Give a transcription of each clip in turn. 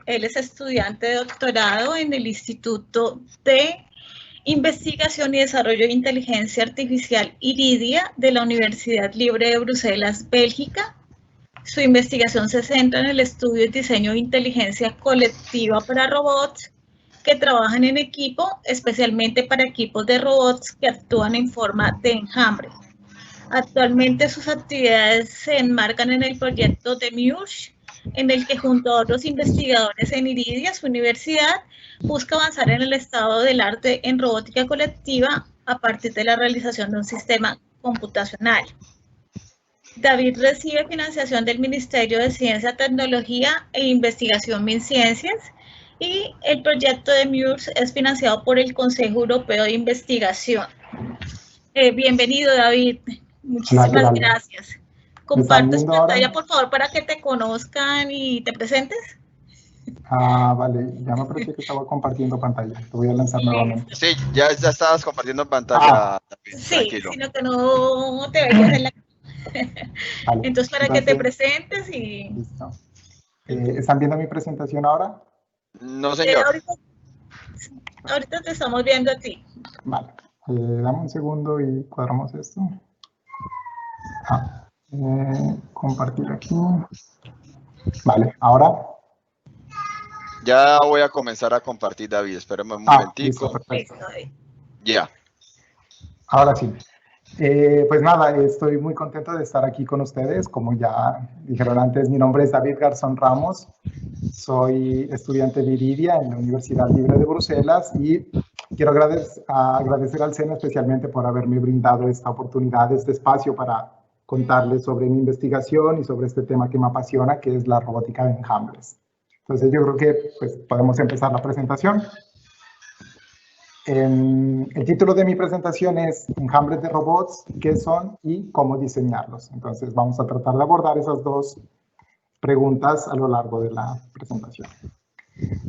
Él es estudiante de doctorado en el Instituto de Investigación y Desarrollo de Inteligencia Artificial IRIDIA de la Universidad Libre de Bruselas, Bélgica. Su investigación se centra en el estudio y diseño de inteligencia colectiva para robots que trabajan en equipo, especialmente para equipos de robots que actúan en forma de enjambre. Actualmente sus actividades se enmarcan en el proyecto de Muse, en el que junto a otros investigadores en IRIDIA, su universidad, busca avanzar en el estado del arte en robótica colectiva a partir de la realización de un sistema computacional. David recibe financiación del Ministerio de Ciencia, Tecnología e Investigación MinCiencias y el proyecto de Muse es financiado por el Consejo Europeo de Investigación. Bienvenido, David. Muchísimas gracias. Comparto tu pantalla, por favor, para que te conozcan y te presentes. Vale, ya me pareció que estaba compartiendo pantalla. Te voy a lanzar nuevamente. Sí, ya estabas compartiendo pantalla. Sí, tranquilo. Sino que no te veías en la... Vale. Entonces, para que te presentes y... Listo. ¿Están viendo mi presentación ahora? No, señor. Ahorita te estamos viendo a ti. Vale. Dame un segundo y cuadramos esto. Compartir aquí. Vale, ahora. Ya voy a comenzar a compartir, David. Espérame un momentico. Perfecto. Ya. Ahora sí. Pues nada, estoy muy contento de estar aquí con ustedes. Como ya dijeron antes, mi nombre es David Garzón Ramos. Soy estudiante de IRIDIA en la Universidad Libre de Bruselas y quiero agradecer al SENA especialmente por haberme brindado esta oportunidad, este espacio para contarles sobre mi investigación y sobre este tema que me apasiona, que es la robótica de enjambres. Entonces yo creo que pues, podemos empezar la presentación. El título de mi presentación es Enjambres de robots, qué son y cómo diseñarlos. Entonces vamos a tratar de abordar esas dos preguntas a lo largo de la presentación.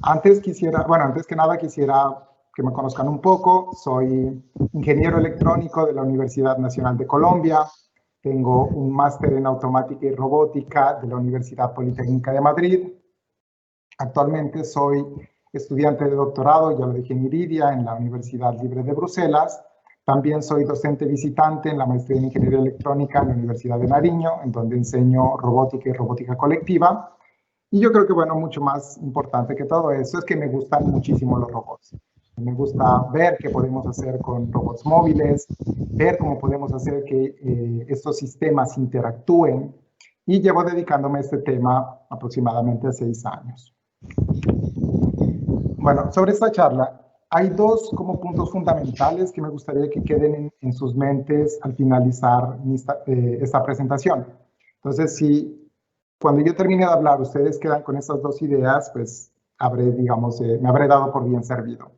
Antes que nada quisiera que me conozcan un poco. Soy ingeniero electrónico de la Universidad Nacional de Colombia. Tengo un máster en automática y robótica de la Universidad Politécnica de Madrid. Actualmente soy estudiante de doctorado, ya lo dije, en IRIDIA, en la Universidad Libre de Bruselas. También soy docente visitante en la maestría en Ingeniería Electrónica en la Universidad de Nariño, en donde enseño robótica y robótica colectiva. Y yo creo que, bueno, mucho más importante que todo eso es que me gustan muchísimo los robots. Me gusta ver qué podemos hacer con robots móviles, ver cómo podemos hacer que estos sistemas interactúen. Y llevo dedicándome a este tema aproximadamente 6 años. Bueno, sobre esta charla, hay dos como puntos fundamentales que me gustaría que queden en sus mentes al finalizar esta presentación. Entonces, si cuando yo termine de hablar ustedes quedan con estas dos ideas, pues me habré dado por bien servido.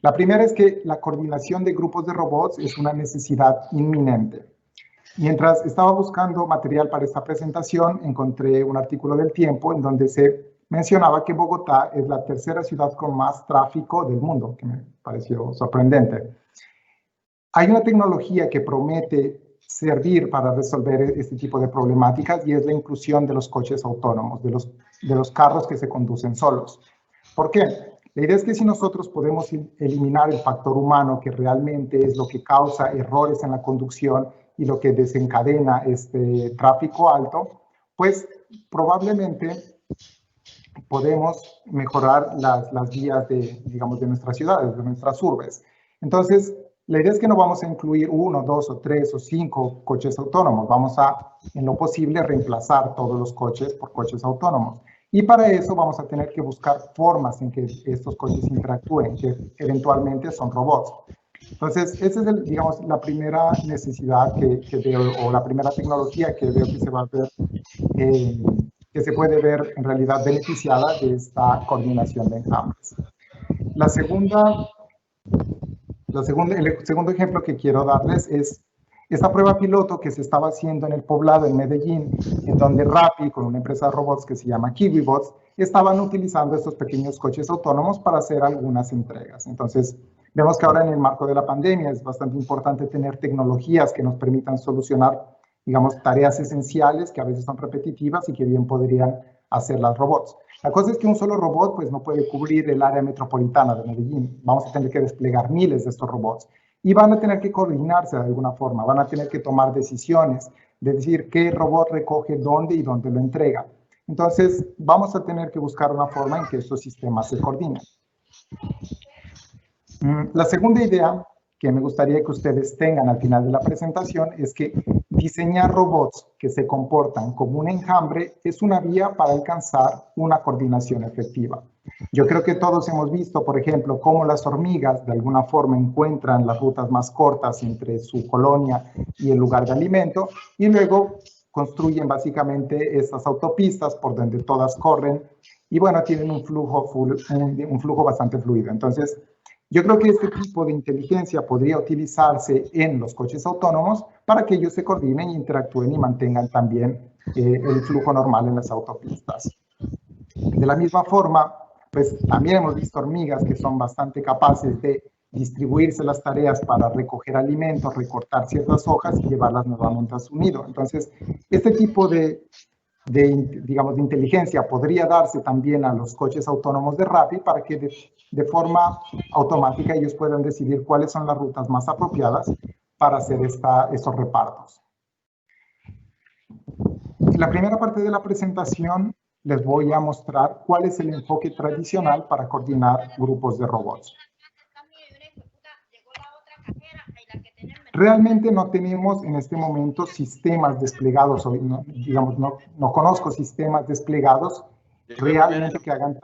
La primera es que la coordinación de grupos de robots es una necesidad inminente. Mientras estaba buscando material para esta presentación, encontré un artículo del Tiempo en donde se mencionaba que Bogotá es la tercera ciudad con más tráfico del mundo, que me pareció sorprendente. Hay una tecnología que promete servir para resolver este tipo de problemáticas y es la inclusión de los coches autónomos, de los carros que se conducen solos. ¿Por qué? La idea es que si nosotros podemos eliminar el factor humano, que realmente es lo que causa errores en la conducción y lo que desencadena este tráfico alto, pues probablemente podemos mejorar las vías de nuestras ciudades, de nuestras urbes. Entonces, la idea es que no vamos a incluir 1, 2 o 3 o 5 coches autónomos. Vamos a, en lo posible, reemplazar todos los coches por coches autónomos. Y para eso vamos a tener que buscar formas en que estos coches interactúen, que eventualmente son robots. Entonces, esa es, la primera necesidad que veo, o la primera tecnología que veo que se va a ver, que se puede ver en realidad beneficiada de esta coordinación de enjambres. El segundo ejemplo que quiero darles es esta prueba piloto que se estaba haciendo en el Poblado, en Medellín, en donde Rappi, con una empresa de robots que se llama KiwiBots, estaban utilizando estos pequeños coches autónomos para hacer algunas entregas. Entonces, vemos que ahora en el marco de la pandemia es bastante importante tener tecnologías que nos permitan solucionar, tareas esenciales que a veces son repetitivas y que bien podrían hacer las robots. La cosa es que un solo robot pues, no puede cubrir el área metropolitana de Medellín. Vamos a tener que desplegar miles de estos robots. Y van a tener que coordinarse de alguna forma, van a tener que tomar decisiones, de decir qué robot recoge dónde y dónde lo entrega. Entonces, vamos a tener que buscar una forma en que estos sistemas se coordinen. La segunda idea que me gustaría que ustedes tengan al final de la presentación es que diseñar robots que se comportan como un enjambre es una vía para alcanzar una coordinación efectiva. Yo creo que todos hemos visto, por ejemplo, cómo las hormigas de alguna forma encuentran las rutas más cortas entre su colonia y el lugar de alimento y luego construyen básicamente estas autopistas por donde todas corren y bueno, tienen un flujo bastante fluido. Entonces, yo creo que este tipo de inteligencia podría utilizarse en los coches autónomos para que ellos se coordinen, interactúen y mantengan también el flujo normal en las autopistas. De la misma forma, pues también hemos visto hormigas que son bastante capaces de distribuirse las tareas para recoger alimentos, recortar ciertas hojas y llevarlas nuevamente a su nido. Entonces, este tipo digamos, de inteligencia podría darse también a los coches autónomos de Rappi para que de forma automática ellos puedan decidir cuáles son las rutas más apropiadas para hacer estos repartos. En la primera parte de la presentación les voy a mostrar cuál es el enfoque tradicional para coordinar grupos de robots. Realmente no tenemos en este momento sistemas desplegados, digamos, no conozco sistemas desplegados realmente que hagan...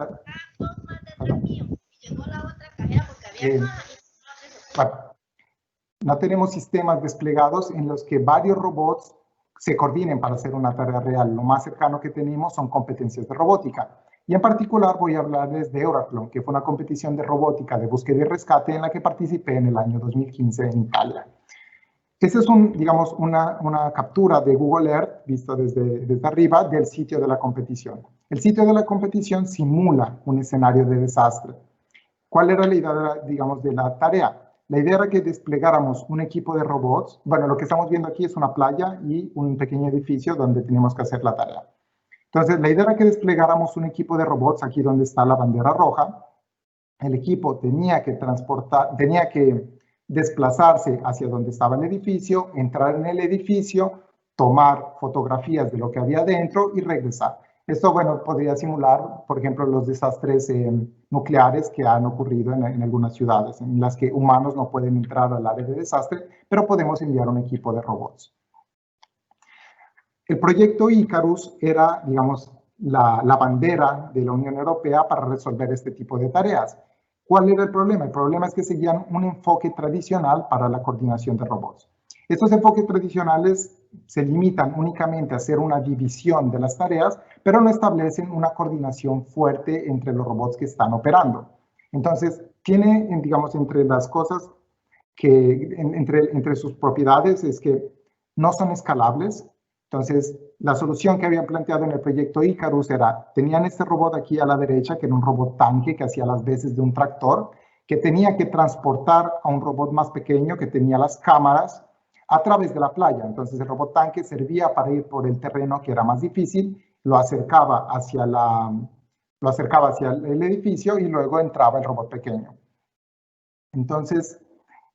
no tenemos sistemas desplegados en los que varios robots se coordinen para hacer una tarea real. Lo más cercano que tenemos son competencias de robótica. Y en particular voy a hablarles de Euroclone, que fue una competición de robótica de búsqueda y rescate en la que participé en el año 2015 en Italia. Esta es digamos, una captura de Google Earth, visto desde arriba, del sitio de la competición. El sitio de la competición simula un escenario de desastre. ¿Cuál era la idea, digamos, de la tarea? La idea era que desplegáramos un equipo de robots. Bueno, lo que estamos viendo aquí es una playa y un pequeño edificio donde tenemos que hacer la tarea. Entonces, la idea era que desplegáramos un equipo de robots aquí donde está la bandera roja. El equipo tenía que desplazarse hacia donde estaba el edificio, entrar en el edificio, tomar fotografías de lo que había dentro y regresar. Esto, bueno, podría simular, por ejemplo, los desastres nucleares que han ocurrido en algunas ciudades, en las que humanos no pueden entrar al área de desastre, pero podemos enviar un equipo de robots. El proyecto Icarus era, digamos, la bandera de la Unión Europea para resolver este tipo de tareas. ¿Cuál era el problema? El problema es que seguían un enfoque tradicional para la coordinación de robots. Estos enfoques tradicionales se limitan únicamente a hacer una división de las tareas, pero no establecen una coordinación fuerte entre los robots que están operando. Entonces, tiene, digamos, entre las cosas que, entre sus propiedades es que no son escalables. Entonces, la solución que habían planteado en el proyecto Icarus era, tenían este robot aquí a la derecha, que era un robot tanque que hacía las veces de un tractor, que tenía que transportar a un robot más pequeño que tenía las cámaras a través de la playa. Entonces, el robot tanque servía para ir por el terreno que era más difícil, lo acercaba hacia el edificio y luego entraba el robot pequeño. Entonces,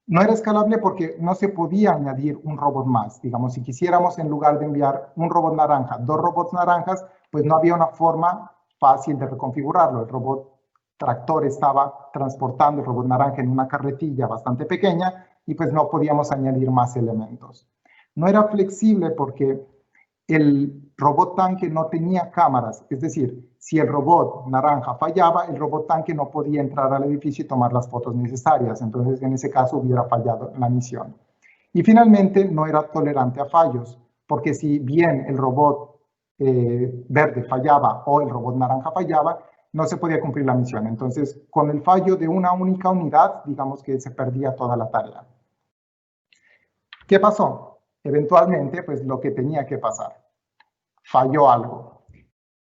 no era escalable porque no se podía añadir un robot más. Digamos, si quisiéramos en lugar de enviar un robot naranja, 2 robots naranjas, pues no había una forma fácil de reconfigurarlo. El robot tractor estaba transportando el robot naranja en una carretilla bastante pequeña y pues no podíamos añadir más elementos. No era flexible porque el robot tanque no tenía cámaras, es decir, si el robot naranja fallaba, el robot tanque no podía entrar al edificio y tomar las fotos necesarias, entonces en ese caso hubiera fallado la misión. Y finalmente no era tolerante a fallos, porque si bien el robot verde fallaba o el robot naranja fallaba, no se podía cumplir la misión. Entonces, con el fallo de una única unidad, digamos que se perdía toda la tarea. ¿Qué pasó? Eventualmente, pues lo que tenía que pasar. Falló algo.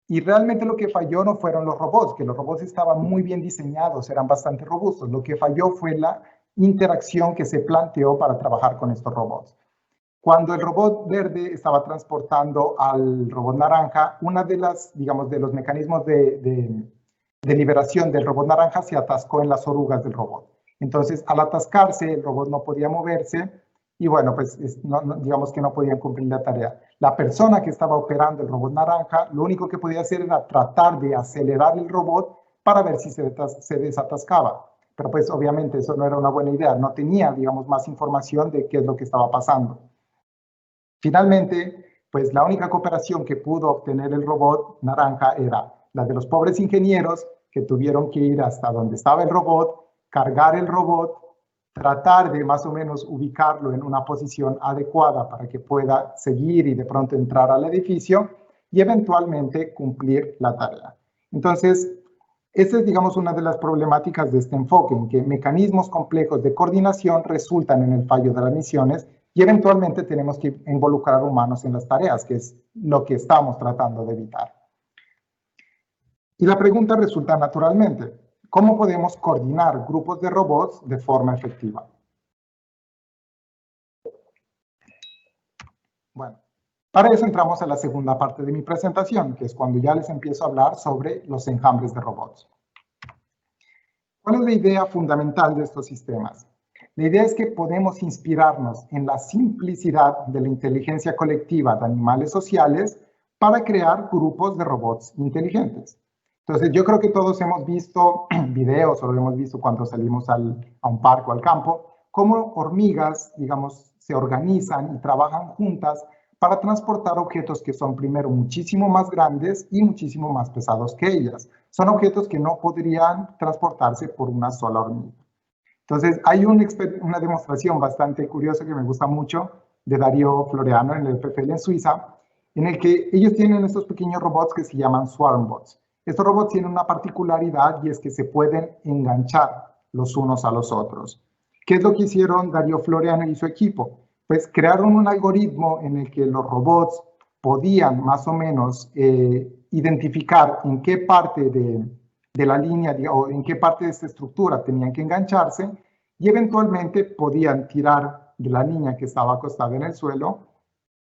Y realmente lo que falló no fueron los robots, que los robots estaban muy bien diseñados, eran bastante robustos. Lo que falló fue la interacción que se planteó para trabajar con estos robots. Cuando el robot verde estaba transportando al robot naranja, una de las, digamos, de los mecanismos de liberación del robot naranja se atascó en las orugas del robot. Entonces, al atascarse, el robot no podía moverse y bueno, pues digamos que no podían cumplir la tarea. La persona que estaba operando el robot naranja, lo único que podía hacer era tratar de acelerar el robot para ver si se desatascaba. Pero pues obviamente eso no era una buena idea, no tenía, digamos, más información de qué es lo que estaba pasando. Finalmente, pues la única cooperación que pudo obtener el robot naranja era la de los pobres ingenieros que tuvieron que ir hasta donde estaba el robot, cargar el robot, tratar de más o menos ubicarlo en una posición adecuada para que pueda seguir y de pronto entrar al edificio y eventualmente cumplir la tarea. Entonces, esa es, digamos, una de las problemáticas de este enfoque, en que mecanismos complejos de coordinación resultan en el fallo de las misiones y eventualmente tenemos que involucrar humanos en las tareas, que es lo que estamos tratando de evitar. Y la pregunta resulta naturalmente, ¿cómo podemos coordinar grupos de robots de forma efectiva? Bueno, para eso entramos a la segunda parte de mi presentación, que es cuando ya les empiezo a hablar sobre los enjambres de robots. ¿Cuál es la idea fundamental de estos sistemas? La idea es que podemos inspirarnos en la simplicidad de la inteligencia colectiva de animales sociales para crear grupos de robots inteligentes. Entonces, yo creo que todos hemos visto videos o lo hemos visto cuando salimos a un parque o al campo, cómo hormigas, digamos, se organizan y trabajan juntas para transportar objetos que son primero muchísimo más grandes y muchísimo más pesados que ellas. Son objetos que no podrían transportarse por una sola hormiga. Entonces, hay una demostración bastante curiosa que me gusta mucho de Dario Floreano en el FFL en Suiza, en el que ellos tienen estos pequeños robots que se llaman swarmbots. Estos robots tienen una particularidad y es que se pueden enganchar los unos a los otros. ¿Qué es lo que hicieron Dario Floreano y su equipo? Pues crearon un algoritmo en el que los robots podían más o menos identificar en qué parte de la línea o en qué parte de esta estructura tenían que engancharse y eventualmente podían tirar de la niña que estaba acostada en el suelo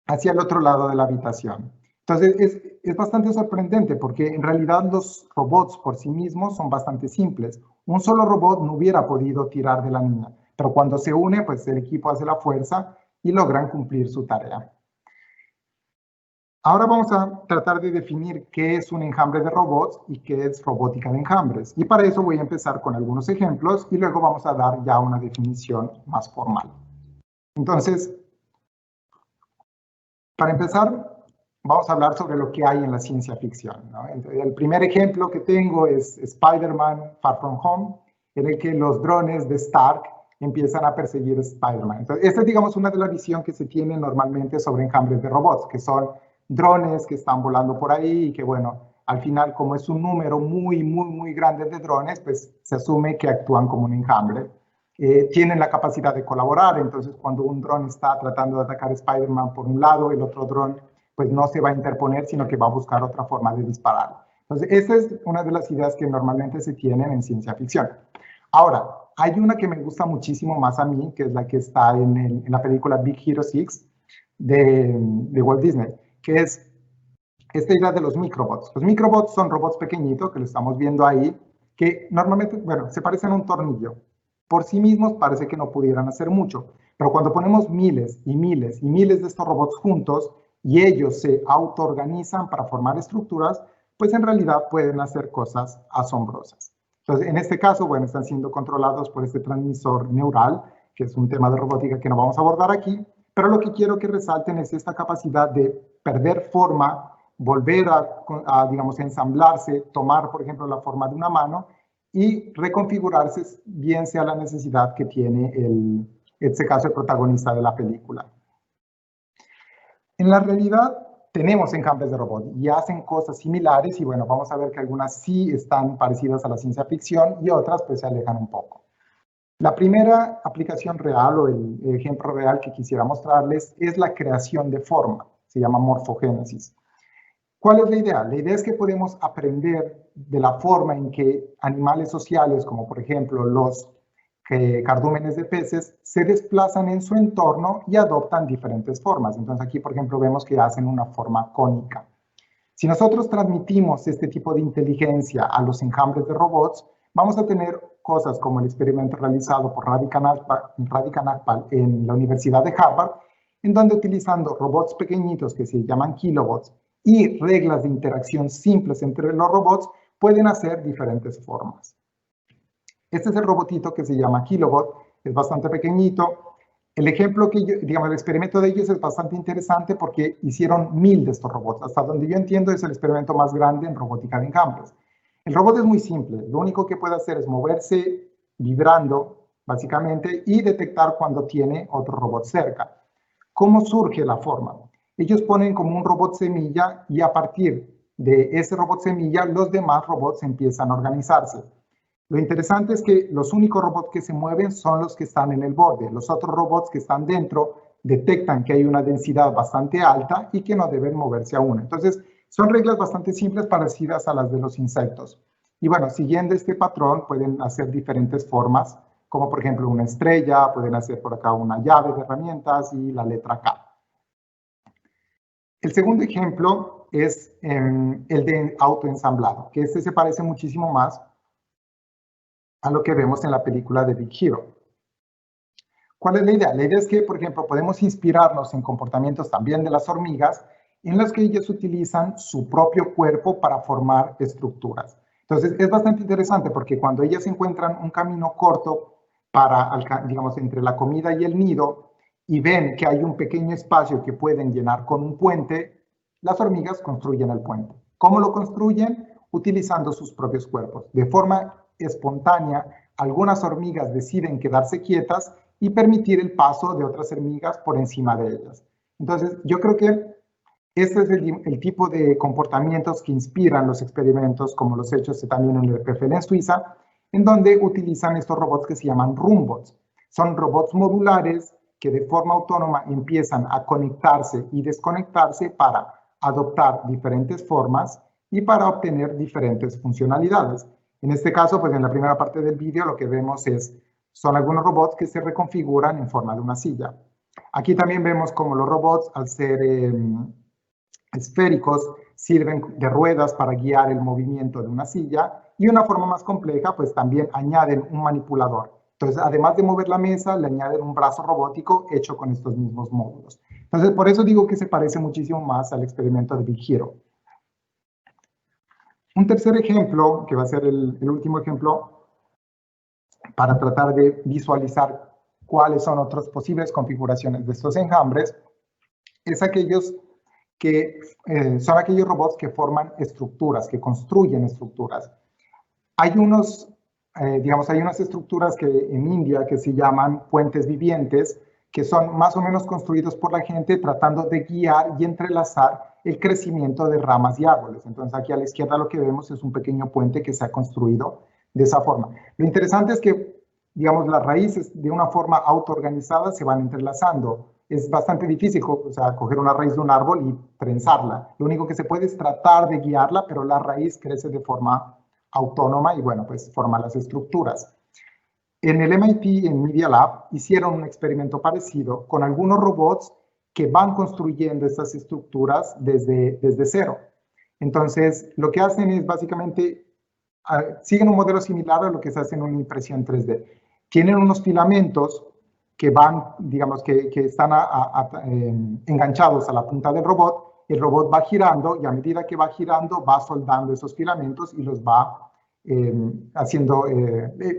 hacia el otro lado de la habitación. Entonces es bastante sorprendente porque en realidad los robots por sí mismos son bastante simples. Un solo robot no hubiera podido tirar de la niña, pero cuando se une, pues el equipo hace la fuerza y logran cumplir su tarea. Ahora vamos a tratar de definir qué es un enjambre de robots y qué es robótica de enjambres. Y para eso voy a empezar con algunos ejemplos y luego vamos a dar ya una definición más formal. Entonces, para empezar, vamos a hablar sobre lo que hay en la ciencia ficción, ¿no? El primer ejemplo que tengo es Spider-Man Far From Home, en el que los drones de Stark empiezan a perseguir a Spider-Man. Entonces, esta es, digamos, una de las visiones que se tiene normalmente sobre enjambres de robots, que son drones que están volando por ahí y que, bueno, al final, como es un número muy grande de drones, pues se asume que actúan como un enjambre. Tienen la capacidad de colaborar, entonces cuando un dron está tratando de atacar a Spider-Man por un lado, el otro dron pues no se va a interponer, sino que va a buscar otra forma de disparar. Entonces, esa es una de las ideas que normalmente se tienen en ciencia ficción. Ahora, hay una que me gusta muchísimo más a mí, que es la que está en la película Big Hero 6 de Walt Disney, que es esta idea de los microbots. Los microbots son robots pequeñitos, que lo estamos viendo ahí, que normalmente, bueno, se parecen a un tornillo. Por sí mismos parece que no pudieran hacer mucho, pero cuando ponemos miles y miles y miles de estos robots juntos y ellos se autoorganizan para formar estructuras, pues en realidad pueden hacer cosas asombrosas. Entonces, en este caso, bueno, están siendo controlados por este transmisor neural, que es un tema de robótica que no vamos a abordar aquí, pero lo que quiero que resalten es esta capacidad de perder forma, volver a digamos, ensamblarse, tomar, por ejemplo, la forma de una mano y reconfigurarse bien sea la necesidad que tiene, en este caso, el protagonista de la película. En la realidad, tenemos enjambres de robots y hacen cosas similares y bueno, vamos a ver que algunas sí están parecidas a la ciencia ficción y otras pues se alejan un poco. La primera aplicación real o el ejemplo real que quisiera mostrarles es la creación de forma, se llama morfogénesis. ¿Cuál es la idea? La idea es que podemos aprender de la forma en que animales sociales, como por ejemplo los cardúmenes de peces, se desplazan en su entorno y adoptan diferentes formas. Entonces aquí, por ejemplo, vemos que hacen una forma cónica. Si nosotros transmitimos este tipo de inteligencia a los enjambres de robots, vamos a tener cosas como el experimento realizado por Radhika Nagpal en la Universidad de Harvard, en donde utilizando robots pequeñitos que se llaman kilobots y reglas de interacción simples entre los robots, pueden hacer diferentes formas. Este es el robotito que se llama Kilobot, es bastante pequeñito. El ejemplo que el experimento de ellos es bastante interesante porque hicieron 1000 de estos robots. Hasta donde yo entiendo es el experimento más grande en robótica de enjambres. El robot es muy simple, lo único que puede hacer es moverse vibrando, básicamente, y detectar cuando tiene otro robot cerca. ¿Cómo surge la forma? Ellos ponen como un robot semilla y a partir de ese robot semilla, los demás robots empiezan a organizarse. Lo interesante es que los únicos robots que se mueven son los que están en el borde. Los otros robots que están dentro detectan que hay una densidad bastante alta y que no deben moverse aún. Entonces, son reglas bastante simples parecidas a las de los insectos. Y bueno, siguiendo este patrón, pueden hacer diferentes formas, como por ejemplo una estrella, pueden hacer por acá una llave de herramientas y la letra K. El segundo ejemplo es el de autoensamblado, que este se parece muchísimo más a lo que vemos en la película de Big Hero. ¿Cuál es la idea? La idea es que, por ejemplo, podemos inspirarnos en comportamientos también de las hormigas, en los que ellas utilizan su propio cuerpo para formar estructuras. Entonces, es bastante interesante porque cuando ellas encuentran un camino corto para, digamos, entre la comida y el nido, y ven que hay un pequeño espacio que pueden llenar con un puente, las hormigas construyen el puente. ¿Cómo lo construyen? Utilizando sus propios cuerpos. De forma espontánea, algunas hormigas deciden quedarse quietas y permitir el paso de otras hormigas por encima de ellas. Entonces, yo creo que este es el tipo de comportamientos que inspiran los experimentos, como los hechos también en el PFL en Suiza, en donde utilizan estos robots que se llaman roombots. Son robots modulares que de forma autónoma empiezan a conectarse y desconectarse para adoptar diferentes formas y para obtener diferentes funcionalidades. En este caso, pues en la primera parte del vídeo lo que vemos son algunos robots que se reconfiguran en forma de una silla. Aquí también vemos cómo los robots, al ser esféricos, sirven de ruedas para guiar el movimiento de una silla, y una forma más compleja, pues también añaden un manipulador. Entonces, además de mover la mesa, le añaden un brazo robótico hecho con estos mismos módulos. Entonces, por eso digo que se parece muchísimo más al experimento de Big Hero. Un tercer ejemplo, que va a ser el último ejemplo, para tratar de visualizar cuáles son otras posibles configuraciones de estos enjambres, es aquellos que son aquellos robots que forman estructuras, que construyen estructuras. Hay hay unas estructuras que en India que se llaman puentes vivientes, que son más o menos construidos por la gente tratando de guiar y entrelazar el crecimiento de ramas y árboles. Entonces aquí a la izquierda lo que vemos es un pequeño puente que se ha construido de esa forma. Lo interesante es que, digamos, las raíces de una forma autoorganizada se van entrelazando. Es bastante difícil, coger una raíz de un árbol y trenzarla. Lo único que se puede es tratar de guiarla, pero la raíz crece de forma autónoma y, bueno, pues forma las estructuras. En el MIT, en Media Lab, hicieron un experimento parecido con algunos robots que van construyendo estas estructuras desde cero. Entonces, lo que hacen es básicamente, siguen un modelo similar a lo que se hace en una impresión 3D. Tienen unos filamentos que van, digamos, que están enganchados a la punta del robot. El robot va girando y a medida que va girando va soldando esos filamentos y los va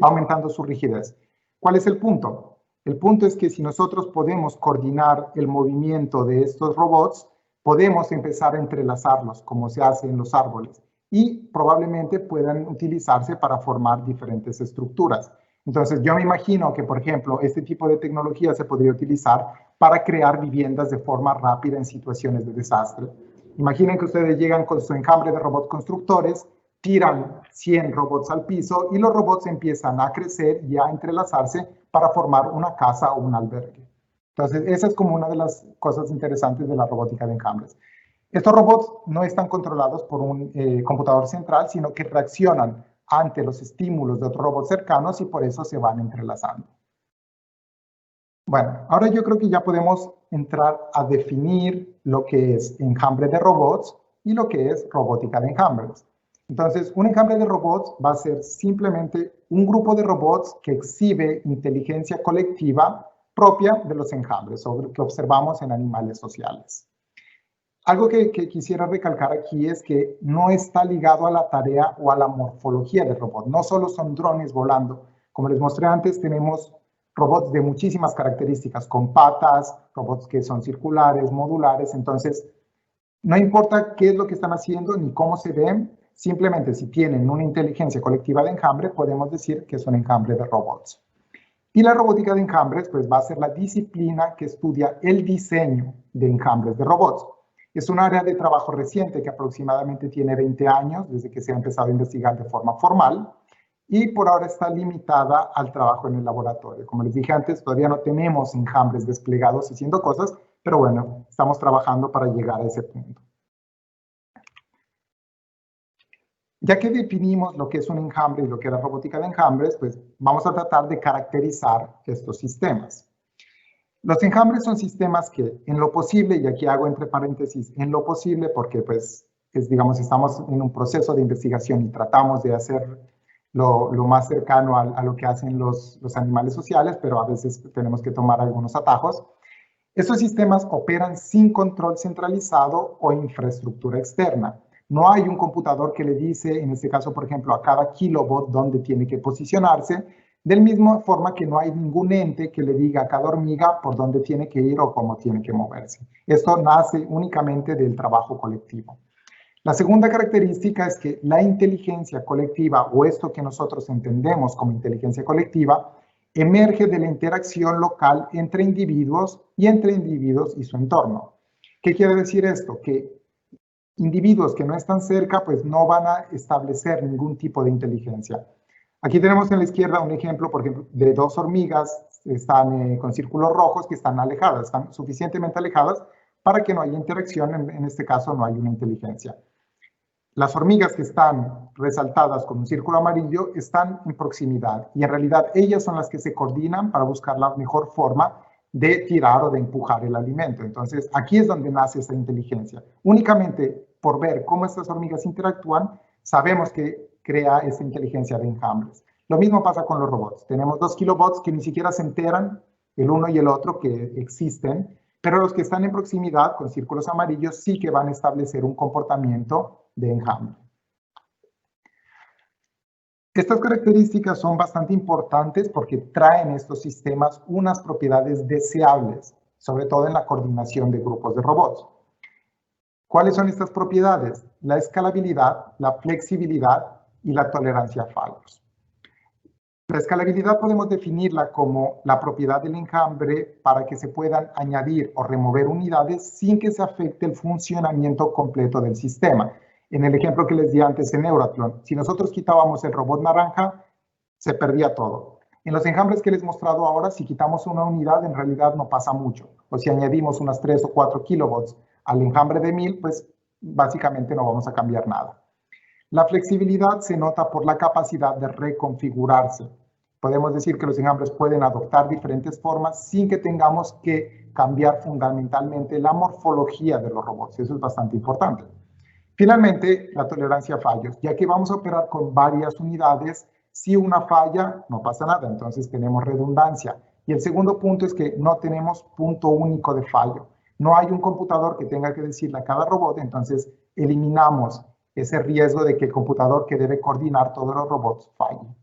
aumentando su rigidez. ¿Cuál es el punto? El punto es que si nosotros podemos coordinar el movimiento de estos robots, podemos empezar a entrelazarlos como se hace en los árboles y probablemente puedan utilizarse para formar diferentes estructuras. Entonces, yo me imagino que, por ejemplo, este tipo de tecnología se podría utilizar para crear viviendas de forma rápida en situaciones de desastre. Imaginen que ustedes llegan con su enjambre de robots constructores, tiran 100 robots al piso y los robots empiezan a crecer y a entrelazarse para formar una casa o un albergue. Entonces, esa es como una de las cosas interesantes de la robótica de enjambres. Estos robots no están controlados por un computador central, sino que reaccionan ante los estímulos de otros robots cercanos y por eso se van entrelazando. Bueno, ahora yo creo que ya podemos entrar a definir lo que es enjambre de robots y lo que es robótica de enjambres. Entonces, un enjambre de robots va a ser simplemente un grupo de robots que exhibe inteligencia colectiva propia de los enjambres, o lo que observamos en animales sociales. Algo que quisiera recalcar aquí es que no está ligado a la tarea o a la morfología del robot. No solo son drones volando. Como les mostré antes, tenemos robots de muchísimas características, con patas, robots que son circulares, modulares. Entonces, no importa qué es lo que están haciendo ni cómo se ven, simplemente si tienen una inteligencia colectiva de enjambre, podemos decir que es un enjambre de robots. Y la robótica de enjambres pues, va a ser la disciplina que estudia el diseño de enjambres de robots. Es un área de trabajo reciente que aproximadamente tiene 20 años desde que se ha empezado a investigar de forma formal y por ahora está limitada al trabajo en el laboratorio. Como les dije antes, todavía no tenemos enjambres desplegados haciendo cosas, pero bueno, estamos trabajando para llegar a ese punto. Ya que definimos lo que es un enjambre y lo que es la robótica de enjambres, pues vamos a tratar de caracterizar estos sistemas. Los enjambres son sistemas que en lo posible, y aquí hago entre paréntesis, en lo posible porque pues, digamos, estamos en un proceso de investigación y tratamos de hacer lo más cercano a lo que hacen los animales sociales, pero a veces tenemos que tomar algunos atajos. Estos sistemas operan sin control centralizado o infraestructura externa. No hay un computador que le dice, en este caso, por ejemplo, a cada kilobot dónde tiene que posicionarse, de la misma forma que no hay ningún ente que le diga a cada hormiga por dónde tiene que ir o cómo tiene que moverse. Esto nace únicamente del trabajo colectivo. La segunda característica es que la inteligencia colectiva, o esto que nosotros entendemos como inteligencia colectiva, emerge de la interacción local entre individuos y su entorno. ¿Qué quiere decir esto? Que individuos que no están cerca, pues no van a establecer ningún tipo de inteligencia. Aquí tenemos en la izquierda un ejemplo, por ejemplo, de dos hormigas, están con círculos rojos que están alejadas, están suficientemente alejadas para que no haya interacción, en este caso no hay una inteligencia. Las hormigas que están resaltadas con un círculo amarillo están en proximidad y en realidad ellas son las que se coordinan para buscar la mejor forma de tirar o de empujar el alimento. Entonces, aquí es donde nace esta inteligencia. Únicamente por ver cómo estas hormigas interactúan, sabemos que crea esta inteligencia de enjambres. Lo mismo pasa con los robots. Tenemos 2 kilobots que ni siquiera se enteran, el uno y el otro, que existen, pero los que están en proximidad con círculos amarillos sí que van a establecer un comportamiento de enjambre. Estas características son bastante importantes porque traen estos sistemas unas propiedades deseables, sobre todo en la coordinación de grupos de robots. ¿Cuáles son estas propiedades? La escalabilidad, la flexibilidad y la tolerancia a fallos. La escalabilidad podemos definirla como la propiedad del enjambre para que se puedan añadir o remover unidades sin que se afecte el funcionamiento completo del sistema. En el ejemplo que les di antes en Neuratlon, si nosotros quitábamos el robot naranja, se perdía todo. En los enjambres que les he mostrado ahora, si quitamos una unidad, en realidad no pasa mucho. O si añadimos unas 3 o 4 kilobots al enjambre de 1000, pues básicamente no vamos a cambiar nada. La flexibilidad se nota por la capacidad de reconfigurarse. Podemos decir que los enjambres pueden adoptar diferentes formas sin que tengamos que cambiar fundamentalmente la morfología de los robots. Eso es bastante importante. Finalmente, la tolerancia a fallos. Ya que vamos a operar con varias unidades, si una falla, no pasa nada, entonces tenemos redundancia. Y el segundo punto es que no tenemos punto único de fallo. No hay un computador que tenga que decirle a cada robot, entonces eliminamos ese riesgo de que el computador que debe coordinar todos los robots falle.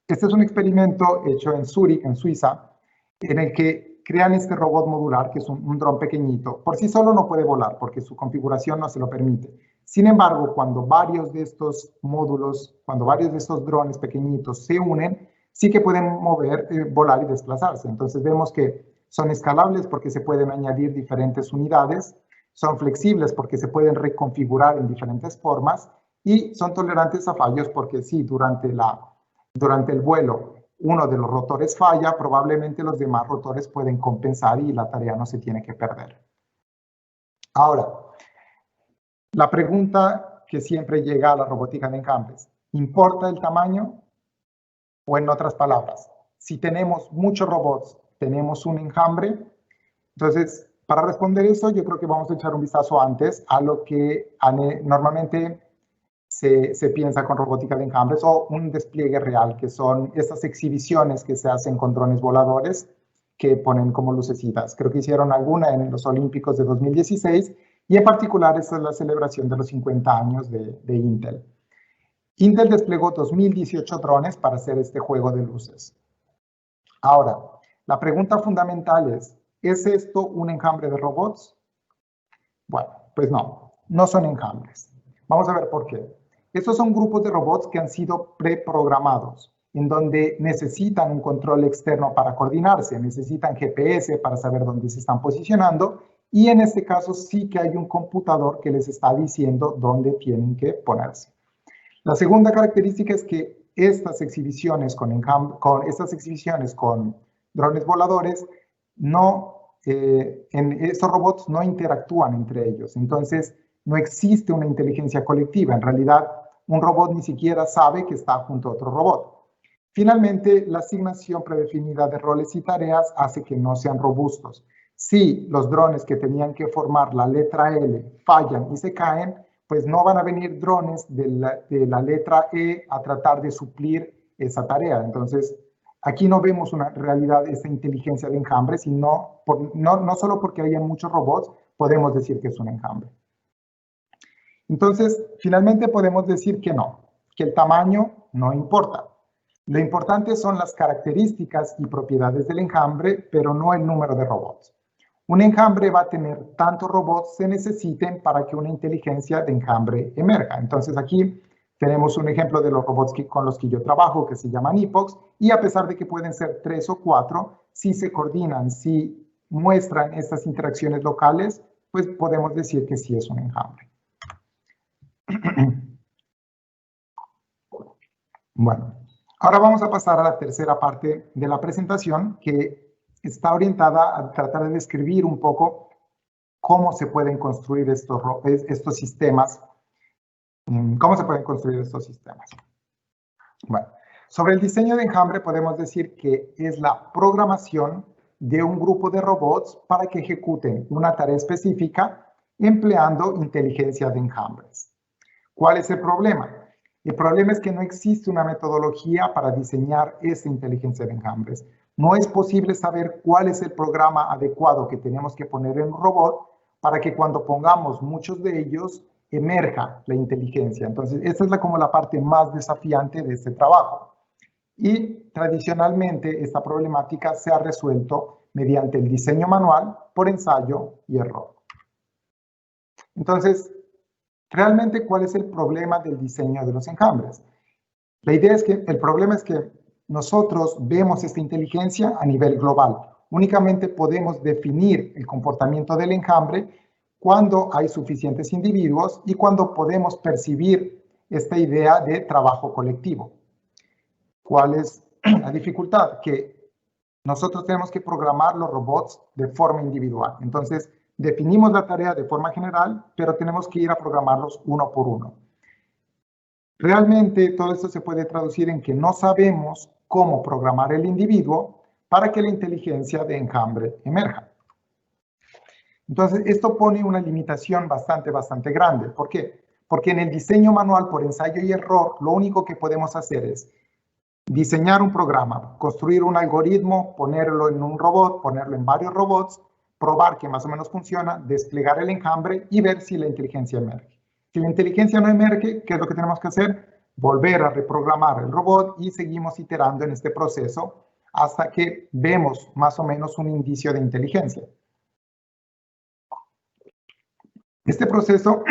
Este es un experimento hecho en Zúrich, en Suiza, en el que crean este robot modular, que es un dron pequeñito. Por sí solo no puede volar, porque su configuración no se lo permite. Sin embargo, cuando varios de estos módulos, cuando varios de estos drones pequeñitos se unen, sí que pueden mover, volar y desplazarse. Entonces vemos que son escalables porque se pueden añadir diferentes unidades, son flexibles porque se pueden reconfigurar en diferentes formas y son tolerantes a fallos porque sí, durante el vuelo uno de los rotores falla, probablemente los demás rotores pueden compensar y la tarea no se tiene que perder. Ahora, la pregunta que siempre llega a la robótica de enjambres, ¿Importa el tamaño? O en otras palabras, si tenemos muchos robots, ¿tenemos un enjambre? Entonces, para responder eso, yo creo que vamos a echar un vistazo antes a lo que normalmente se piensa con robótica de enjambres o un despliegue real, que son estas exhibiciones que se hacen con drones voladores que ponen como lucecitas. Creo que hicieron alguna en los Olímpicos de 2016 y en particular esta es la celebración de los 50 años de Intel. Intel desplegó 2018 drones para hacer este juego de luces. Ahora, la pregunta fundamental ¿es esto un enjambre de robots? Bueno, pues no son enjambres. Vamos a ver por qué. Estos son grupos de robots que han sido preprogramados, en donde necesitan un control externo para coordinarse, necesitan GPS para saber dónde se están posicionando, y en este caso sí que hay un computador que les está diciendo dónde tienen que ponerse. La segunda característica es que estas exhibiciones con drones voladores estos robots no interactúan entre ellos, entonces no existe una inteligencia colectiva. En realidad, un robot ni siquiera sabe que está junto a otro robot. Finalmente, la asignación predefinida de roles y tareas hace que no sean robustos. Si los drones que tenían que formar la letra L fallan y se caen, pues no van a venir drones de la letra E a tratar de suplir esa tarea. Entonces, aquí no vemos una realidad, esta inteligencia de enjambre, sino no solo porque haya muchos robots, podemos decir que es un enjambre. Entonces, finalmente podemos decir que no, que el tamaño no importa. Lo importante son las características y propiedades del enjambre, pero no el número de robots. Un enjambre va a tener tantos robots se necesiten para que una inteligencia de enjambre emerja. Entonces aquí tenemos un ejemplo de los robots con los que yo trabajo, que se llaman epochs, y a pesar de que pueden ser 3 o 4, si se coordinan, si muestran estas interacciones locales, pues podemos decir que sí es un enjambre. Bueno, ahora vamos a pasar a la tercera parte de la presentación, que está orientada a tratar de describir un poco cómo se pueden construir estos sistemas. ¿Cómo se pueden construir estos sistemas? Bueno, sobre el diseño de enjambre podemos decir que es la programación de un grupo de robots para que ejecuten una tarea específica empleando inteligencia de enjambres. ¿Cuál es el problema? El problema es que no existe una metodología para diseñar esta inteligencia de enjambres. No es posible saber cuál es el programa adecuado que tenemos que poner en un robot para que cuando pongamos muchos de ellos emerja la inteligencia. Entonces, esta es como la parte más desafiante de este trabajo. Y tradicionalmente esta problemática se ha resuelto mediante el diseño manual por ensayo y error. Entonces, realmente, ¿cuál es el problema del diseño de los enjambres? La idea es que el problema es que nosotros vemos esta inteligencia a nivel global. Únicamente podemos definir el comportamiento del enjambre cuando hay suficientes individuos y cuando podemos percibir esta idea de trabajo colectivo. ¿Cuál es la dificultad? Que nosotros tenemos que programar los robots de forma individual. Entonces, definimos la tarea de forma general, pero tenemos que ir a programarlos uno por uno. Realmente todo esto se puede traducir en que no sabemos cómo programar el individuo para que la inteligencia de enjambre emerja. Entonces, esto pone una limitación bastante grande. ¿Por qué? Porque en el diseño manual por ensayo y error, lo único que podemos hacer es diseñar un programa, construir un algoritmo, ponerlo en un robot, ponerlo en varios robots, probar que más o menos funciona, desplegar el enjambre y ver si la inteligencia emerge. Si la inteligencia no emerge, ¿qué es lo que tenemos que hacer? Volver a reprogramar el robot y seguimos iterando en este proceso hasta que vemos más o menos un indicio de inteligencia. Este proceso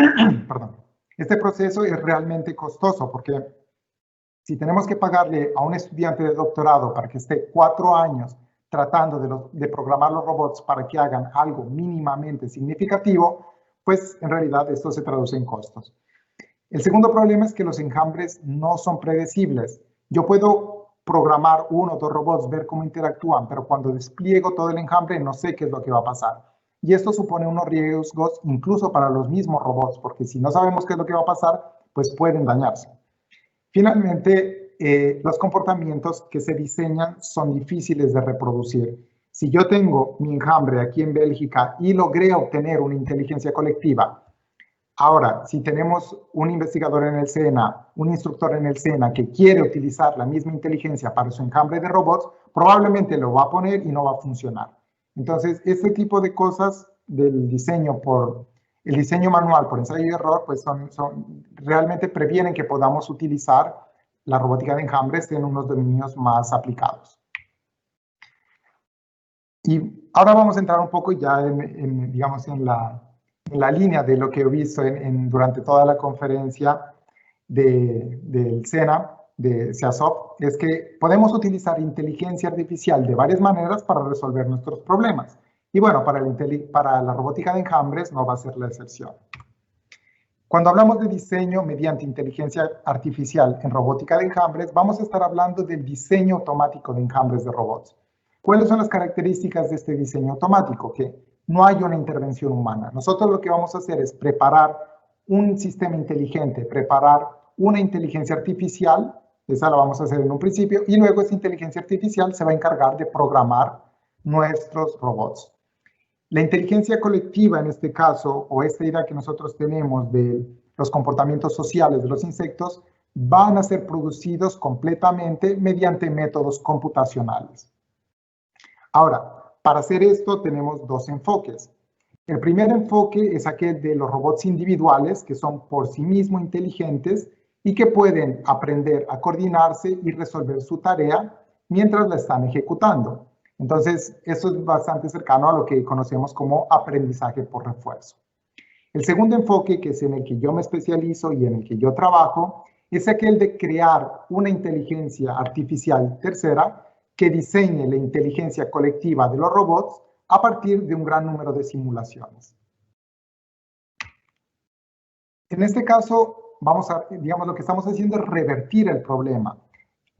es realmente costoso porque si tenemos que pagarle a un estudiante de doctorado para que esté 4 años tratando de programar los robots para que hagan algo mínimamente significativo, pues en realidad esto se traduce en costos. El segundo problema es que los enjambres no son predecibles. Yo puedo programar 1 o 2 robots, ver cómo interactúan, pero cuando despliego todo el enjambre no sé qué es lo que va a pasar. Y esto supone unos riesgos incluso para los mismos robots, porque si no sabemos qué es lo que va a pasar, pues pueden dañarse. Finalmente, los comportamientos que se diseñan son difíciles de reproducir. Si yo tengo mi enjambre aquí en Bélgica y logré obtener una inteligencia colectiva, ahora, si tenemos un investigador en el SENA, un instructor en el SENA que quiere utilizar la misma inteligencia para su enjambre de robots, probablemente lo va a poner y no va a funcionar. Entonces, este tipo de cosas del diseño el diseño manual por ensayo y error, pues realmente previenen que podamos utilizar la robótica de enjambres en unos dominios más aplicados. Y ahora vamos a entrar un poco ya digamos, en la línea de lo que he visto durante toda la conferencia del SENA, de SEASOP, es que podemos utilizar inteligencia artificial de varias maneras para resolver nuestros problemas. Y bueno, para la robótica de enjambres no va a ser la excepción. Cuando hablamos de diseño mediante inteligencia artificial en robótica de enjambres, vamos a estar hablando del diseño automático de enjambres de robots. ¿Cuáles son las características de este diseño automático? Que no hay una intervención humana. Nosotros lo que vamos a hacer es preparar un sistema inteligente, preparar una inteligencia artificial, esa la vamos a hacer en un principio, y luego esa inteligencia artificial se va a encargar de programar nuestros robots. La inteligencia colectiva en este caso, o esta idea que nosotros tenemos de los comportamientos sociales de los insectos, van a ser producidos completamente mediante métodos computacionales. Ahora, para hacer esto tenemos dos enfoques. El primer enfoque es aquel de los robots individuales, que son por sí mismos inteligentes y que pueden aprender a coordinarse y resolver su tarea mientras la están ejecutando. Entonces, eso es bastante cercano a lo que conocemos como aprendizaje por refuerzo. El segundo enfoque, que es en el que yo me especializo y en el que yo trabajo, es aquel de crear una inteligencia artificial tercera que diseñe la inteligencia colectiva de los robots a partir de un gran número de simulaciones. En este caso, digamos, lo que estamos haciendo es revertir el problema.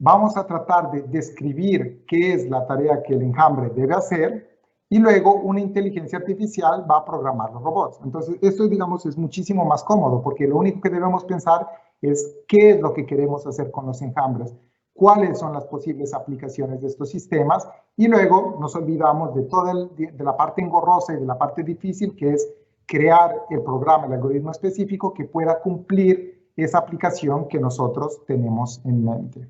Vamos a tratar de describir qué es la tarea que el enjambre debe hacer y luego una inteligencia artificial va a programar los robots. Entonces, esto, digamos, es muchísimo más cómodo porque lo único que debemos pensar es qué es lo que queremos hacer con los enjambres, cuáles son las posibles aplicaciones de estos sistemas y luego nos olvidamos de la parte engorrosa y de la parte difícil, que es crear el programa, el algoritmo específico que pueda cumplir esa aplicación que nosotros tenemos en mente.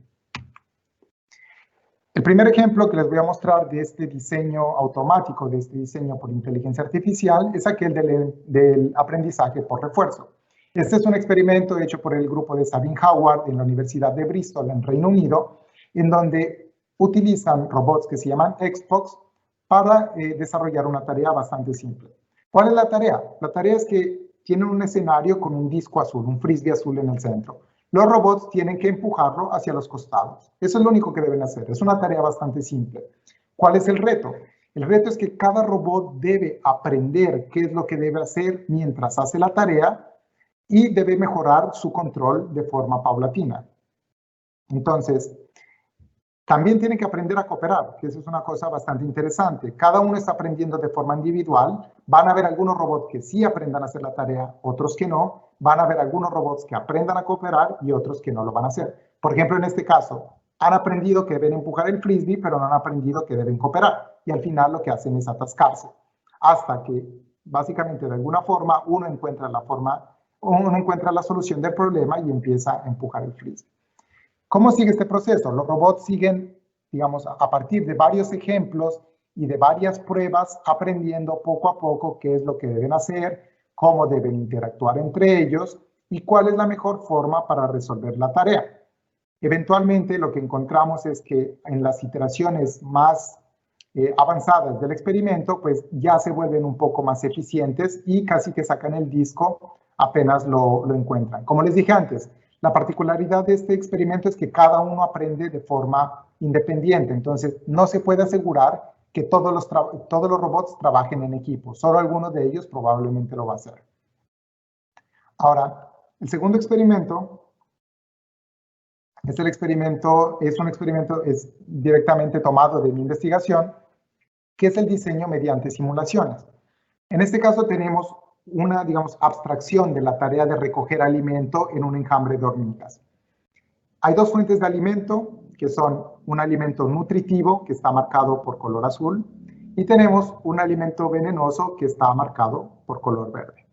El primer ejemplo que les voy a mostrar de este diseño automático, de este diseño por inteligencia artificial, es aquel del aprendizaje por refuerzo. Este es un experimento hecho por el grupo de Sabine Howard en la Universidad de Bristol, en Reino Unido, en donde utilizan robots que se llaman Xbox para desarrollar una tarea bastante simple. ¿Cuál es la tarea? La tarea es que tienen un escenario con un disco azul, un frisbee azul en el centro. Los robots tienen que empujarlo hacia los costados. Eso es lo único que deben hacer. Es una tarea bastante simple. ¿Cuál es el reto? El reto es que cada robot debe aprender qué es lo que debe hacer mientras hace la tarea y debe mejorar su control de forma paulatina. Entonces, también tienen que aprender a cooperar, que eso es una cosa bastante interesante. Cada uno está aprendiendo de forma individual. Van a haber algunos robots que sí aprendan a hacer la tarea, otros que no. Van a haber algunos robots que aprendan a cooperar y otros que no lo van a hacer. Por ejemplo, en este caso, han aprendido que deben empujar el frisbee, pero no han aprendido que deben cooperar. Y al final lo que hacen es atascarse. Hasta que, básicamente, de alguna forma, uno encuentra la solución del problema y empieza a empujar el frisbee. ¿Cómo sigue este proceso? Los robots siguen, digamos, a partir de varios ejemplos y de varias pruebas, aprendiendo poco a poco qué es lo que deben hacer, cómo deben interactuar entre ellos y cuál es la mejor forma para resolver la tarea. Eventualmente, lo que encontramos es que en las iteraciones más avanzadas del experimento, pues ya se vuelven un poco más eficientes y casi que sacan el disco apenas lo encuentran. Como les dije antes, la particularidad de este experimento es que cada uno aprende de forma independiente, entonces no se puede asegurar que todos los robots trabajen en equipo, solo algunos de ellos probablemente lo va a hacer. Ahora, el segundo experimento, es directamente tomado de mi investigación, que es el diseño mediante simulaciones. En este caso tenemos una, digamos, abstracción de la tarea de recoger alimento en un enjambre de hormigas. Hay dos fuentes de alimento, que son un alimento nutritivo, que está marcado por color azul, y tenemos un alimento venenoso, que está marcado por color verde.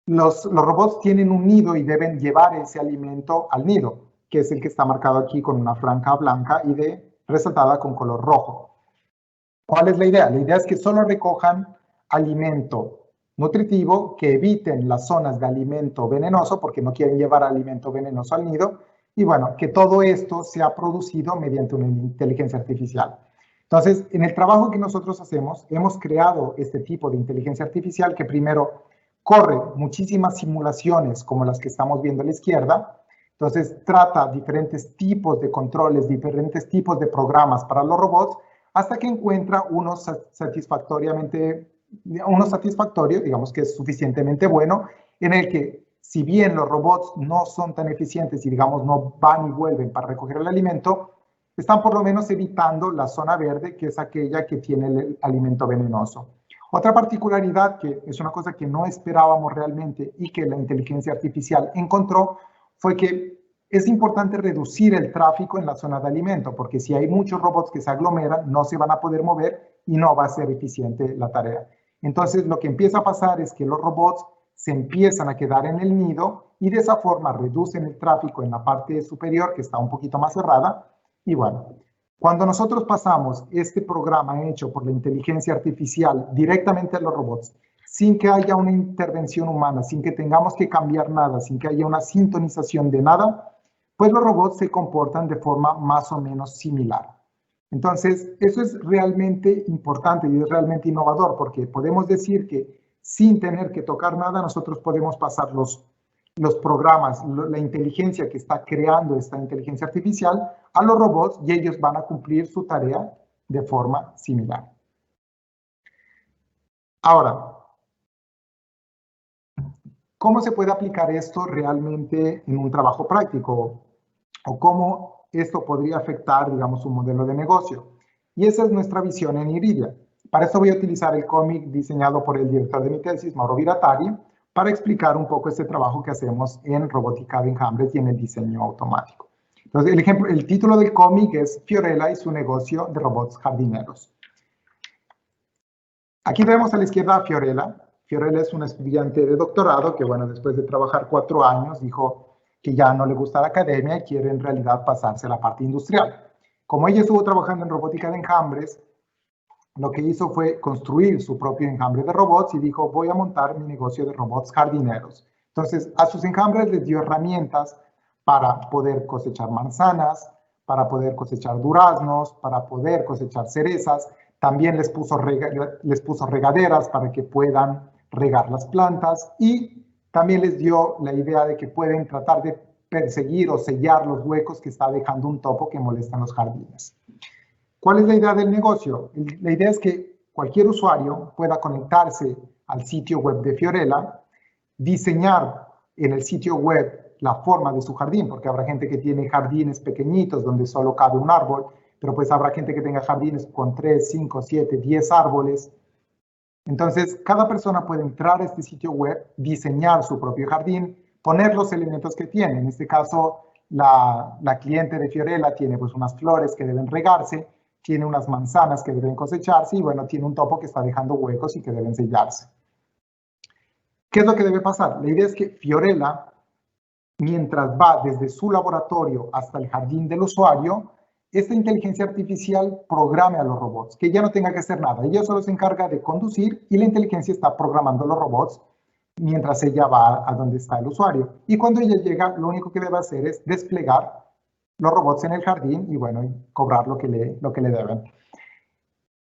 Los robots tienen un nido y deben llevar ese alimento al nido, que es el que está marcado aquí con una franja blanca y resaltada con color rojo. ¿Cuál es la idea? La idea es que solo recojan alimento nutritivo, que eviten las zonas de alimento venenoso, porque no quieren llevar alimento venenoso al nido, y bueno, que todo esto sea producido mediante una inteligencia artificial. Entonces, en el trabajo que nosotros hacemos, hemos creado este tipo de inteligencia artificial que primero corre muchísimas simulaciones como las que estamos viendo a la izquierda. Entonces, trata diferentes tipos de controles, diferentes tipos de programas para los robots, hasta que encuentra uno satisfactorio, digamos que es suficientemente bueno, en el que, si bien los robots no son tan eficientes y, digamos, no van y vuelven para recoger el alimento, están por lo menos evitando la zona verde, que es aquella que tiene el alimento venenoso. Otra particularidad, que es una cosa que no esperábamos realmente y que la inteligencia artificial encontró, fue que es importante reducir el tráfico en la zona de alimento, porque si hay muchos robots que se aglomeran, no se van a poder mover y no va a ser eficiente la tarea. Entonces, lo que empieza a pasar es que los robots se empiezan a quedar en el nido y de esa forma reducen el tráfico en la parte superior, que está un poquito más cerrada. Y bueno, cuando nosotros pasamos este programa hecho por la inteligencia artificial directamente a los robots, sin que haya una intervención humana, sin que tengamos que cambiar nada, sin que haya una sintonización de nada, pues los robots se comportan de forma más o menos similar. Entonces, eso es realmente importante y es realmente innovador, porque podemos decir que sin tener que tocar nada, nosotros podemos pasar los programas, la inteligencia que está creando esta inteligencia artificial a los robots y ellos van a cumplir su tarea de forma similar. Ahora, ¿cómo se puede aplicar esto realmente en un trabajo práctico? ¿O cómo esto podría afectar, digamos, un modelo de negocio? Y esa es nuestra visión en Iridia. Para esto voy a utilizar el cómic diseñado por el director de mi tesis, Mauro Viratari, para explicar un poco este trabajo que hacemos en robótica de enjambres y en el diseño automático. Entonces, el título del cómic es Fiorella y su negocio de robots jardineros. Aquí vemos a la izquierda a Fiorella. Fiorella es una estudiante de doctorado que, bueno, después de trabajar 4 años, dijo que ya no le gusta la academia y quiere en realidad pasarse a la parte industrial. Como ella estuvo trabajando en robótica de enjambres, lo que hizo fue construir su propio enjambre de robots y dijo, voy a montar mi negocio de robots jardineros. Entonces, a sus enjambres les dio herramientas para poder cosechar manzanas, para poder cosechar duraznos, para poder cosechar cerezas. También les puso regaderas para que puedan regar las plantas y también les dio la idea de que pueden tratar de perseguir o sellar los huecos que está dejando un topo que molesta en los jardines. ¿Cuál es la idea del negocio? La idea es que cualquier usuario pueda conectarse al sitio web de Fiorella, diseñar en el sitio web la forma de su jardín, porque habrá gente que tiene jardines pequeñitos donde solo cabe un árbol, pero pues habrá gente que tenga jardines con 3, 5, 7, 10 árboles. Entonces, cada persona puede entrar a este sitio web, diseñar su propio jardín, poner los elementos que tiene. En este caso, la cliente de Fiorella tiene pues unas flores que deben regarse, tiene unas manzanas que deben cosecharse y bueno, tiene un topo que está dejando huecos y que deben sellarse. ¿Qué es lo que debe pasar? La idea es que Fiorella, mientras va desde su laboratorio hasta el jardín del usuario, esta inteligencia artificial programe a los robots, que ella no tenga que hacer nada. Ella solo se encarga de conducir y la inteligencia está programando los robots mientras ella va a donde está el usuario. Y cuando ella llega, lo único que debe hacer es desplegar los robots en el jardín y bueno, y cobrar lo que le deben.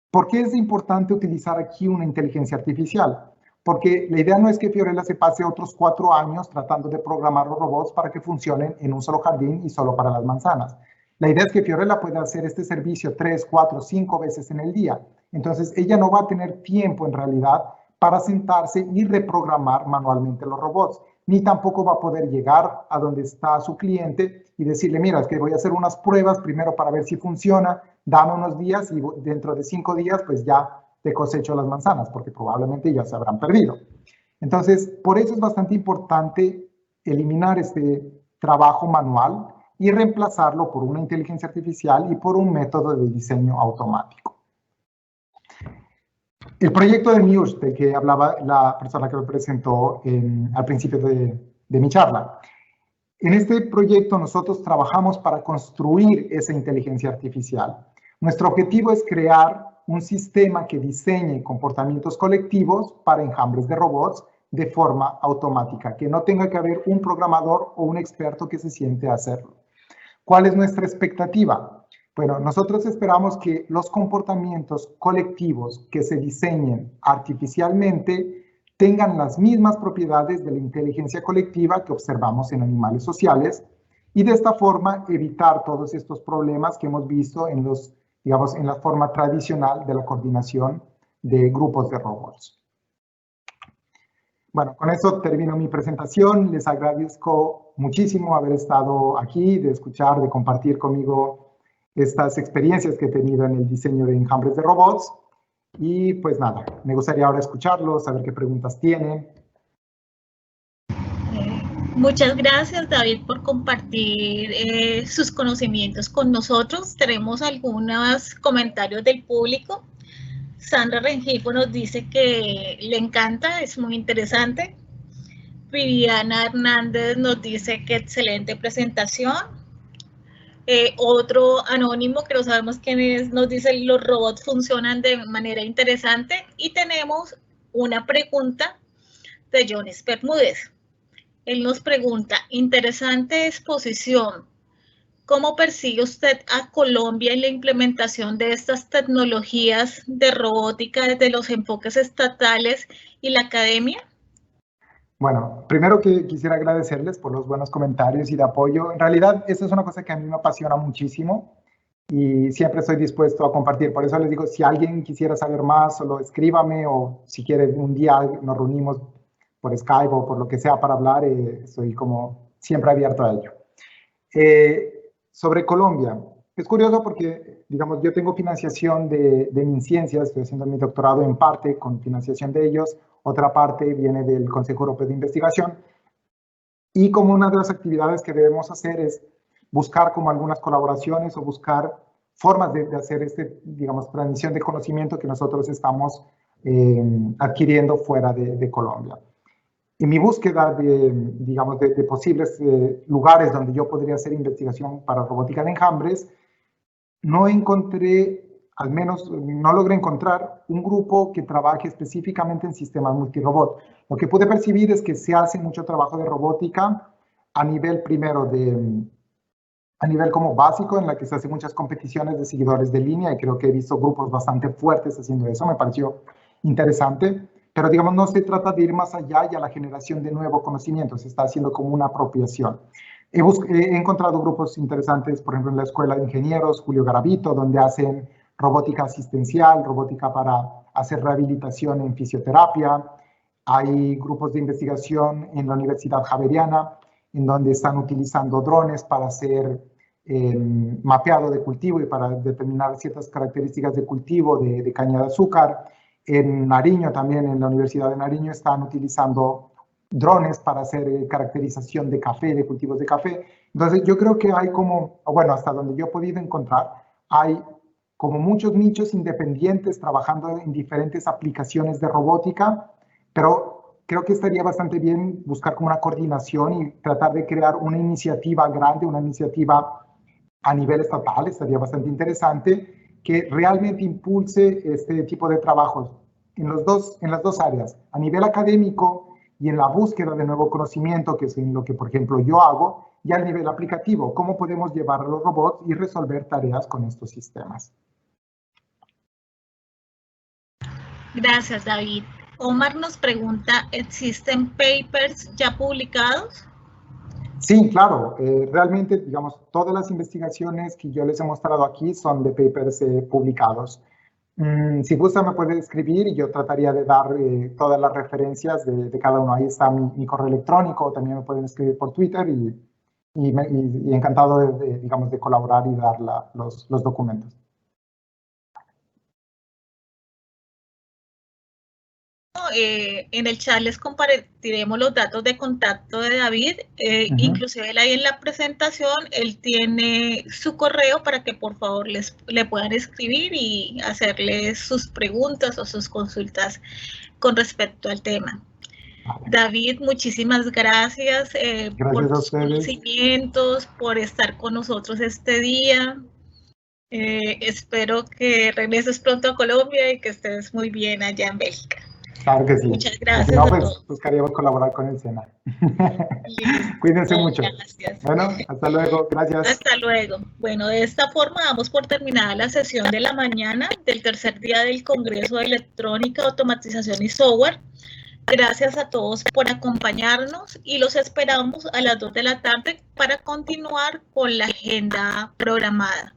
¿Por qué es importante utilizar aquí una inteligencia artificial? Porque la idea no es que Fiorella se pase otros 4 años tratando de programar los robots para que funcionen en un solo jardín y solo para las manzanas. La idea es que Fiorella pueda hacer este servicio 3, 4, 5 veces en el día. Entonces, ella no va a tener tiempo en realidad para sentarse y reprogramar manualmente los robots, ni tampoco va a poder llegar a donde está su cliente y decirle, mira, es que voy a hacer unas pruebas primero para ver si funciona, dame unos días y dentro de 5 días pues ya te cosecho las manzanas, porque probablemente ya se habrán perdido. Entonces, por eso es bastante importante eliminar este trabajo manual y reemplazarlo por una inteligencia artificial y por un método de diseño automático. El proyecto de Muse, del que hablaba la persona que me presentó al principio de mi charla. En este proyecto nosotros trabajamos para construir esa inteligencia artificial. Nuestro objetivo es crear un sistema que diseñe comportamientos colectivos para enjambres de robots de forma automática, que no tenga que haber un programador o un experto que se siente a hacerlo. ¿Cuál es nuestra expectativa? Bueno, nosotros esperamos que los comportamientos colectivos que se diseñen artificialmente tengan las mismas propiedades de la inteligencia colectiva que observamos en animales sociales y de esta forma evitar todos estos problemas que hemos visto en en la forma tradicional de la coordinación de grupos de robots. Bueno, con eso termino mi presentación. Les agradezco muchísimo haber estado aquí, de escuchar, de compartir conmigo estas experiencias que he tenido en el diseño de enjambres de robots. Y pues nada, me gustaría ahora escucharlos, saber qué preguntas tienen. Muchas gracias, David, por compartir sus conocimientos con nosotros. Tenemos algunos comentarios del público. Sandra Rengifo nos dice que le encanta, es muy interesante. Viviana Hernández nos dice que excelente presentación. Otro anónimo, que no sabemos quién es, nos dice los robots funcionan de manera interesante. Y tenemos una pregunta de Jones Bermúdez. Él nos pregunta, interesante exposición. ¿Cómo persigue usted a Colombia en la implementación de estas tecnologías de robótica desde los enfoques estatales y la academia? Bueno, primero que quisiera agradecerles por los buenos comentarios y de apoyo. En realidad, esta es una cosa que a mí me apasiona muchísimo y siempre estoy dispuesto a compartir. Por eso les digo, si alguien quisiera saber más, solo escríbame o si quieren un día nos reunimos por Skype o por lo que sea para hablar, estoy como siempre abierto a ello. Sobre Colombia, es curioso porque, digamos, yo tengo financiación de MinCiencias, estoy haciendo mi doctorado en parte con financiación de ellos, otra parte viene del Consejo Europeo de Investigación, y como una de las actividades que debemos hacer es buscar como algunas colaboraciones o buscar formas de hacer digamos, transmisión de conocimiento que nosotros estamos adquiriendo fuera de Colombia. En mi búsqueda digamos, de posibles lugares donde yo podría hacer investigación para robótica de enjambres, no encontré, al menos no logré encontrar un grupo que trabaje específicamente en sistemas multirobot. Lo que pude percibir es que se hace mucho trabajo de robótica a nivel primero a nivel como básico, en la que se hacen muchas competiciones de seguidores de línea, y creo que he visto grupos bastante fuertes haciendo eso, me pareció interesante. Pero, digamos, no se trata de ir más allá y a la generación de nuevo conocimiento, se está haciendo como una apropiación. He encontrado grupos interesantes, por ejemplo, en la Escuela de Ingenieros, Julio Garavito, donde hacen robótica asistencial, robótica para hacer rehabilitación en fisioterapia. Hay grupos de investigación en la Universidad Javeriana, en donde están utilizando drones para hacer mapeado de cultivo y para determinar ciertas características de cultivo de caña de azúcar. En Nariño, también en la Universidad de Nariño, están utilizando drones para hacer caracterización de café, de cultivos de café. Entonces, yo creo que hay como, bueno, hasta donde yo he podido encontrar, hay como muchos nichos independientes trabajando en diferentes aplicaciones de robótica, pero creo que estaría bastante bien buscar como una coordinación y tratar de crear una iniciativa grande, una iniciativa a nivel estatal, estaría bastante interesante, que realmente impulse este tipo de trabajos en las dos áreas, a nivel académico y en la búsqueda de nuevo conocimiento, que es en lo que, por ejemplo, yo hago, y al nivel aplicativo, cómo podemos llevar a los robots y resolver tareas con estos sistemas. Gracias, David. Omar nos pregunta, ¿existen papers ya publicados? Sí, claro. Realmente, digamos, todas las investigaciones que yo les he mostrado aquí son de papers publicados. Si gusta, me puede escribir y yo trataría de dar todas las referencias de cada uno. Ahí está mi correo electrónico, también me pueden escribir por Twitter y encantado digamos, de colaborar y dar los documentos. en el chat les compartiremos los datos de contacto de David. Inclusive él ahí en la presentación, él tiene su correo para que por favor le puedan escribir y hacerle sus preguntas o sus consultas con respecto al tema. David, muchísimas gracias, por tus conocimientos, por estar con nosotros este día. Espero que regreses pronto a Colombia y que estés muy bien allá en Bélgica. Claro que sí. Muchas gracias. Si no, pues buscaríamos colaborar con el SENA. Cuídense mucho. Gracias. Bueno, hasta luego. Gracias. Hasta luego. Bueno, de esta forma damos por terminada la sesión de la mañana del tercer día del Congreso de Electrónica, Automatización y Software. Gracias a todos por acompañarnos y los esperamos a las 2 de la tarde para continuar con la agenda programada.